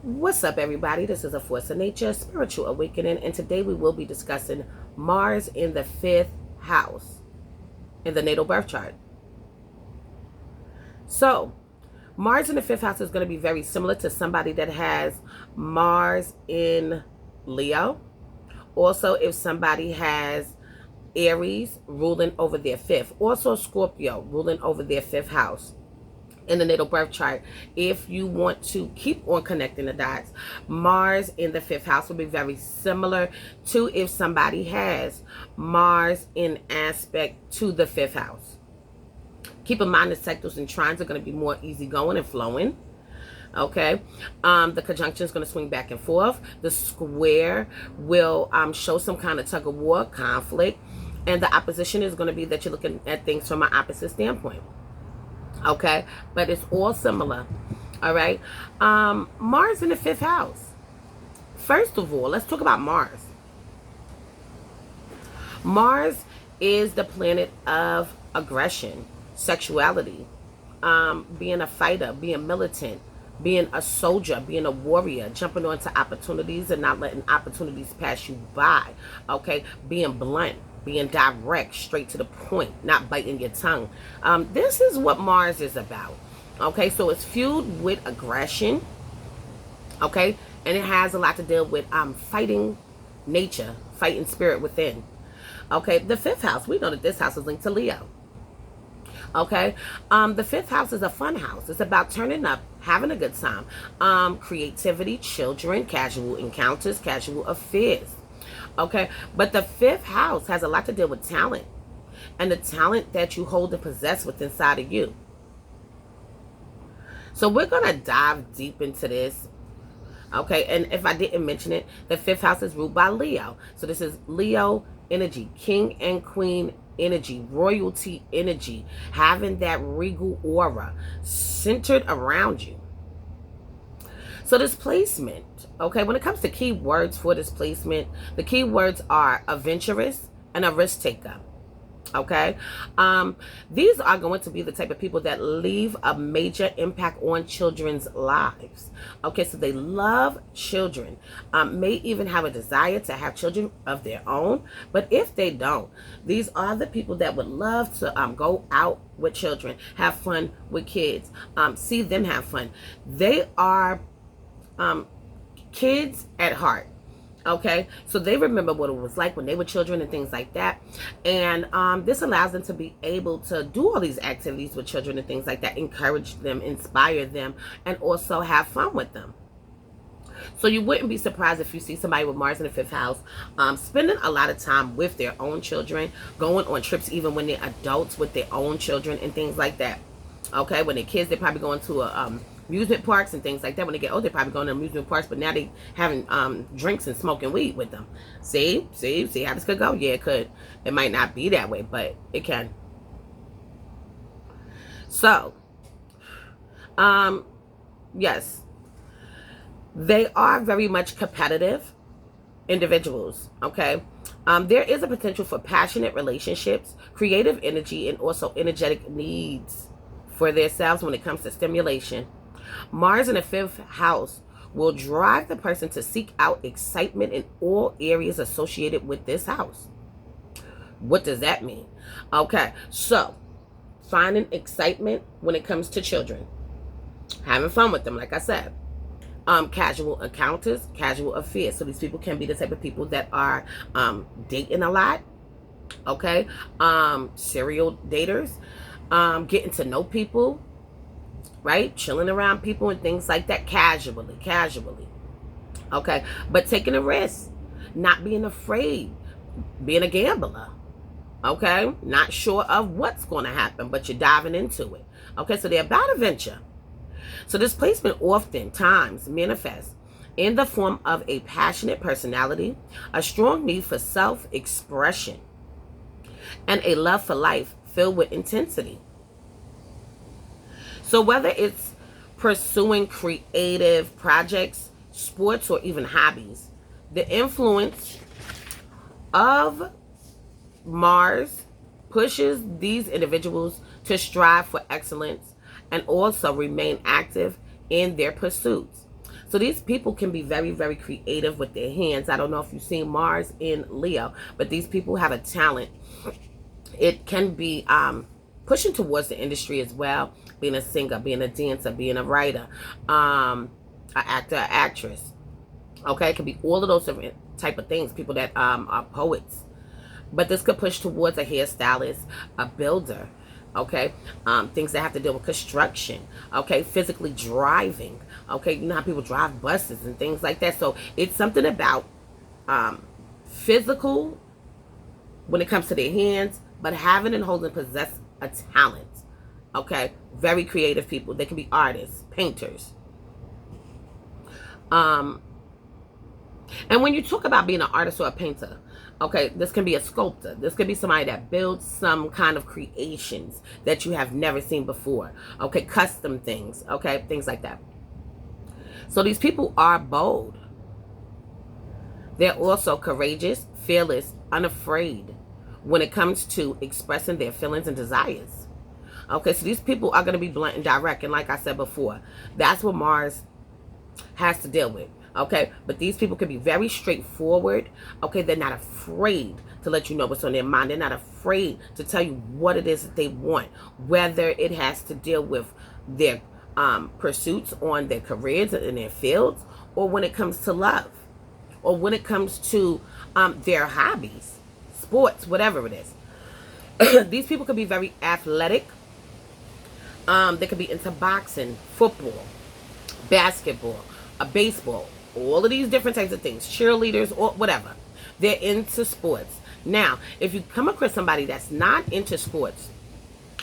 What's up, everybody? This is A Force of Nature, Spiritual Awakening, and today we will be discussing Mars in the fifth house in the natal birth chart. So, Mars in the fifth house is going to be very similar to somebody that has Mars in Leo. Also, if somebody has Aries ruling over their fifth, also Scorpio ruling over their fifth house in the natal birth chart. If you want to keep on connecting the dots, Mars in the fifth house will be very similar to if somebody has Mars in aspect to the fifth house. Keep in mind the sectors and trines are going to be more easygoing and flowing. Okay, the conjunction is going to swing back and forth. The square will show some kind of tug of war, conflict, and the opposition is going to be that you're looking at things from an opposite standpoint. Okay, but it's all similar. All right, Mars in the fifth house. First of all, let's talk about Mars. Mars is the planet of aggression, sexuality, being a fighter, being militant, being a soldier, being a warrior, jumping onto opportunities and not letting opportunities pass you by. Okay, being blunt, being direct, straight to the point, not biting your tongue. This is what Mars is about. Okay, so it's fueled with aggression. Okay, and it has a lot to deal with fighting nature, fighting spirit within. Okay, the fifth house, we know that this house is linked to Leo. Okay, the fifth house is a fun house. It's about turning up, having a good time, creativity, children, casual encounters, casual affairs. Okay, but the fifth house has a lot to deal with talent and the talent that you hold and possess within inside of you. So we're gonna dive deep into this. Okay, and if I didn't mention it, the fifth house is ruled by Leo. So this is Leo energy, king and queen energy, royalty energy, having that regal aura centered around you. So this placement, okay, when it comes to key words for this placement, the key words are adventurous and a risk taker. Okay, these are going to be the type of people that leave a major impact on children's lives. Okay, so they love children, may even have a desire to have children of their own. But if they don't, these are the people that would love to go out with children, have fun with kids, see them have fun. They are kids at heart. Okay, so they remember what it was like when they were children and things like that. And this allows them to be able to do all these activities with children and things like that, encourage them, inspire them, and also have fun with them. So you wouldn't be surprised if you see somebody with Mars in the fifth house spending a lot of time with their own children, going on trips even when they're adults with their own children and things like that. Okay, when they're kids, they're probably going to amusement parks and things like that. When they get older, they're probably going to amusement parks, but now they having drinks and smoking weed with them. See how this could go? Yeah, it could. It might not be that way, but it can. So, yes, they are very much competitive individuals. Okay, there is a potential for passionate relationships, creative energy, and also energetic needs for themselves when it comes to stimulation. Mars in the fifth house will drive the person to seek out excitement in all areas associated with this house. What does that mean? Okay, so finding excitement when it comes to children, having fun with them, like I said, casual encounters, casual affairs. So these people can be the type of people that are dating a lot. Okay, serial daters, getting to know people, right? Chilling around people and things like that, casually. Okay, but taking a risk, not being afraid, being a gambler. Okay, not sure of what's going to happen, but you're diving into it. Okay, so they're about adventure. So this placement oftentimes manifests in the form of a passionate personality, a strong need for self-expression, and a love for life filled with intensity. So whether it's pursuing creative projects, sports, or even hobbies, the influence of Mars pushes these individuals to strive for excellence and also remain active in their pursuits. So these people can be very, very creative with their hands. I don't know if you've seen Mars in Leo, but these people have a talent. It can be pushing towards the industry as well, being a singer, being a dancer, being a writer, an actor, an actress. Okay, it could be all of those different type of things. People that are poets. But this could push towards a hairstylist, a builder, okay? Things that have to deal with construction, okay? Physically driving, okay? You know how people drive buses and things like that. So it's something about physical when it comes to their hands, but having and holding possess a talent, okay? Very creative people. They can be artists, painters. And when you talk about being an artist or a painter, okay, this can be a sculptor. This could be somebody that builds some kind of creations that you have never seen before. Okay, custom things, okay, things like that. So these people are bold. They're also courageous, fearless, unafraid when it comes to expressing their feelings and desires. Okay, so these people are going to be blunt and direct. And like I said before, that's what Mars has to deal with. Okay, but these people can be very straightforward. Okay, they're not afraid to let you know what's on their mind. They're not afraid to tell you what it is that they want, whether it has to deal with their pursuits on their careers and their fields, or when it comes to love, or when it comes to their hobbies, sports, whatever it is. These people could be very athletic. They could be into boxing, football, basketball, baseball, all of these different types of things, cheerleaders or whatever. They're into sports. Now, if you come across somebody that's not into sports,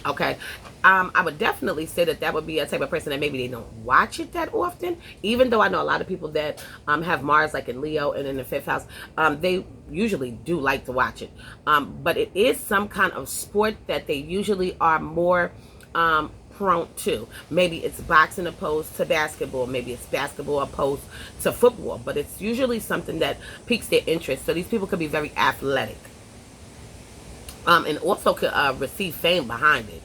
okay, I would definitely say that would be a type of person that maybe they don't watch it that often, even though I know a lot of people that have Mars like in Leo and in the 5th house, they usually do like to watch it. But it is some kind of sport that they usually are more prone to. Maybe it's boxing opposed to basketball. Maybe it's basketball opposed to football. But it's usually something that piques their interest. So these people could be very athletic. And also could receive fame behind it.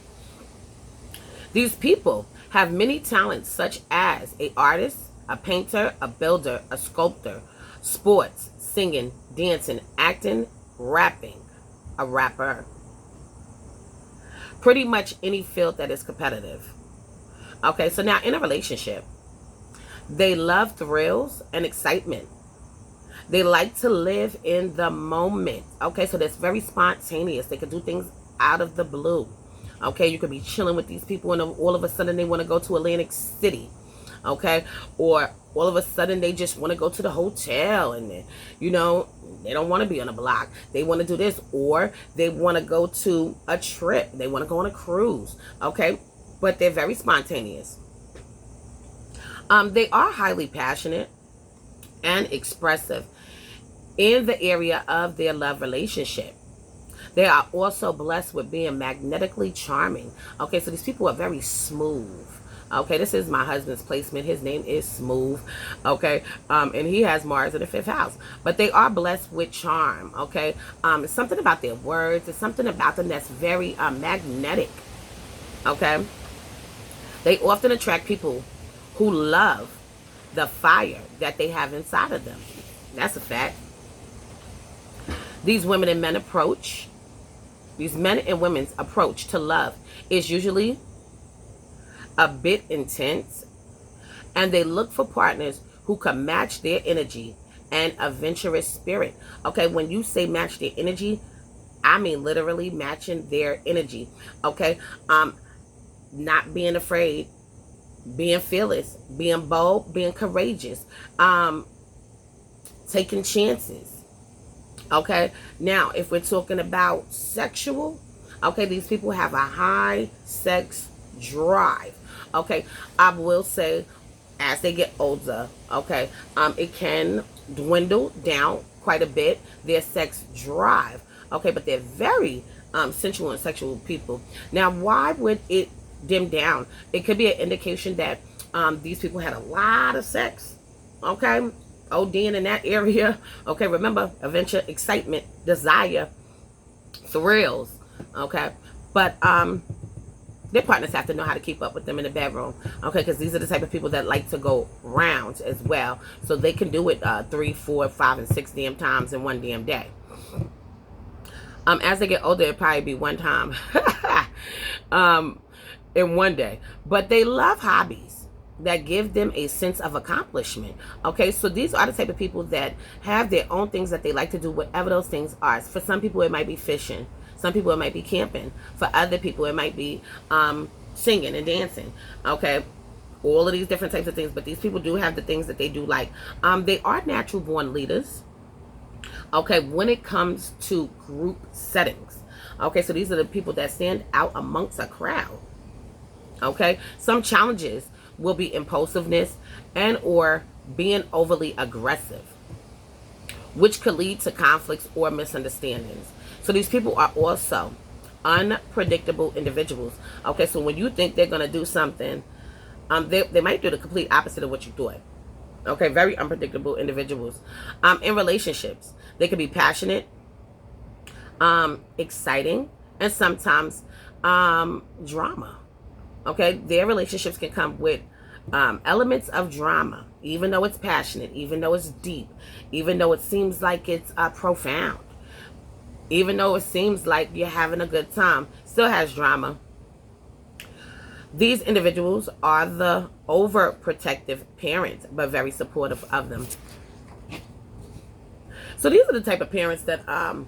These people have many talents such as an artist, a painter, a builder, a sculptor, sports, singing, dancing, acting, rapping, a rapper. Pretty much any field that is competitive. Okay, so now in a relationship, they love thrills and excitement. They like to live in the moment. Okay, so that's very spontaneous. They can do things out of the blue. Okay, you could be chilling with these people and all of a sudden they want to go to Atlantic City. Okay, or all of a sudden they just want to go to the hotel and then, you know, they don't want to be on a block. They want to do this, or they want to go to a trip. They want to go on a cruise. Okay, but they're very spontaneous. They are highly passionate and expressive in the area of their love relationship. They are also blessed with being magnetically charming. Okay, so these people are very smooth. Okay, this is my husband's placement. His name is Smooth. Okay, and he has Mars in the 5th house. But they are blessed with charm. Okay, it's something about their words. It's something about them that's very magnetic. Okay, they often attract people who love the fire that they have inside of them. That's a fact. These women and men approach. These men and women's approach to love is usually a bit intense, and they look for partners who can match their energy and adventurous spirit. Okay, when you say match their energy, I mean literally matching their energy. Okay, not being afraid, being fearless, being bold, being courageous, taking chances. Okay, now if we're talking about sexual, okay, these people have a high sex drive. Okay, I will say as they get older, okay, it can dwindle down quite a bit, their sex drive. Okay, but they're very sensual and sexual people. Now, why would it dim down? It could be an indication that these people had a lot of sex. Okay, ODing in that area. Okay, remember, adventure, excitement, desire, thrills. Okay, but Their partners have to know how to keep up with them in the bedroom, okay? Because these are the type of people that like to go rounds as well, so they can do it 3, 4, 5, and 6 damn times in one damn day. As they get older, it'll probably be one time in one day. But they love hobbies that give them a sense of accomplishment. Okay, so these are the type of people that have their own things that they like to do, whatever those things are. For some people, it might be fishing. Some people, it might be camping. For other people, it might be singing and dancing. Okay, all of these different types of things. But these people do have the things that they do like. They are natural born leaders. Okay, when it comes to group settings. Okay, so these are the people that stand out amongst a crowd. Okay, some challenges will be impulsiveness and or being overly aggressive, which could lead to conflicts or misunderstandings. So these people are also unpredictable individuals. Okay, so when you think they're going to do something, they might do the complete opposite of what you thought. Okay, very unpredictable individuals. In relationships, they can be passionate, exciting, and sometimes drama. Okay, their relationships can come with elements of drama, even though it's passionate, even though it's deep, even though it seems like it's profound, even though it seems like you're having a good time, still has drama. These individuals are the overprotective parents, but very supportive of them. So these are the type of parents that are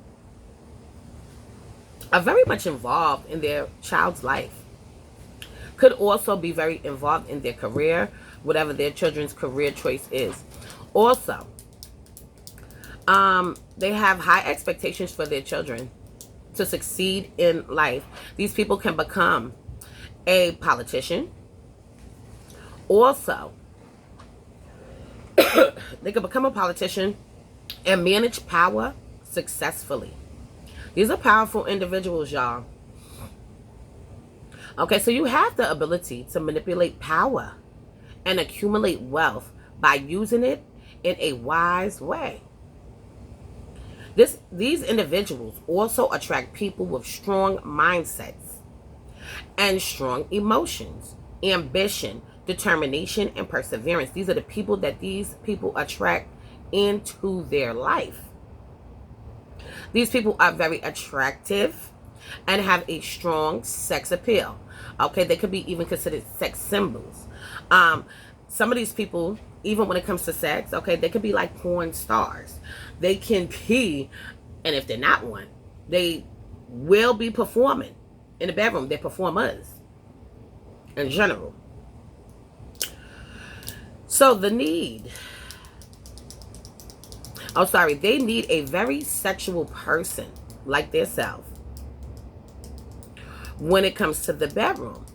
very much involved in their child's life. Could also be very involved in their career, whatever their children's career choice is. Also, they have high expectations for their children to succeed in life. These people can become a politician. Also, they can become a politician and manage power successfully. These are powerful individuals, y'all. Okay, so you have the ability to manipulate power and accumulate wealth by using it in a wise way. These individuals also attract people with strong mindsets and strong emotions, ambition, determination, and perseverance. These are the people that these people attract into their life. These people are very attractive and have a strong sex appeal. Okay, they could be even considered sex symbols. Some of these people, even when it comes to sex, okay, they could be like porn stars. They can be, and if they're not one, they will be performing in the bedroom. They're performers in general. So they need a very sexual person like themselves when it comes to the bedroom.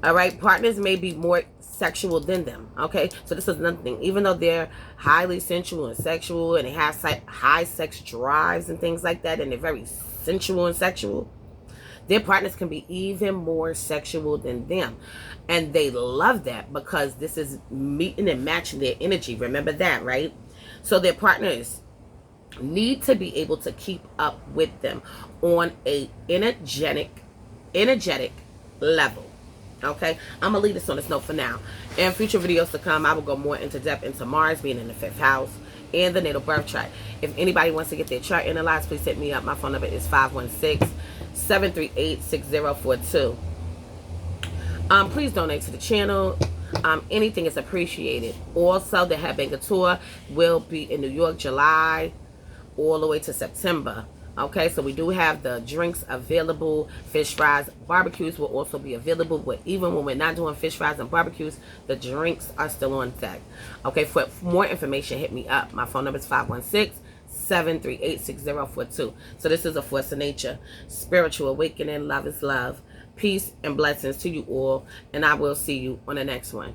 All right, partners may be more sexual than them. Okay, so this is nothing. Even though they're highly sensual and sexual, and they have high sex drives and things like that, and they're very sensual and sexual, their partners can be even more sexual than them. And they love that because this is meeting and matching their energy. Remember that, right? So their partners need to be able to keep up with them on a energetic level. Okay, I'm gonna leave this on this note for now. In future videos to come, I will go more into depth into Mars being in the 5th house and the natal birth chart. If anybody wants to get their chart analyzed, please hit me up. My phone number is 516-738-6042. Please donate to the channel. Anything is appreciated. Also, the Headbanger Tour will be in New York, July, all the way to September. Okay, so we do have the drinks available. Fish fries, barbecues will also be available. But even when we're not doing fish fries and barbecues, the drinks are still on deck. Okay, for more information, hit me up. My phone number is 516-738-6042. So this is a force of nature. Spiritual awakening. Love is love. Peace and blessings to you all. And I will see you on the next one.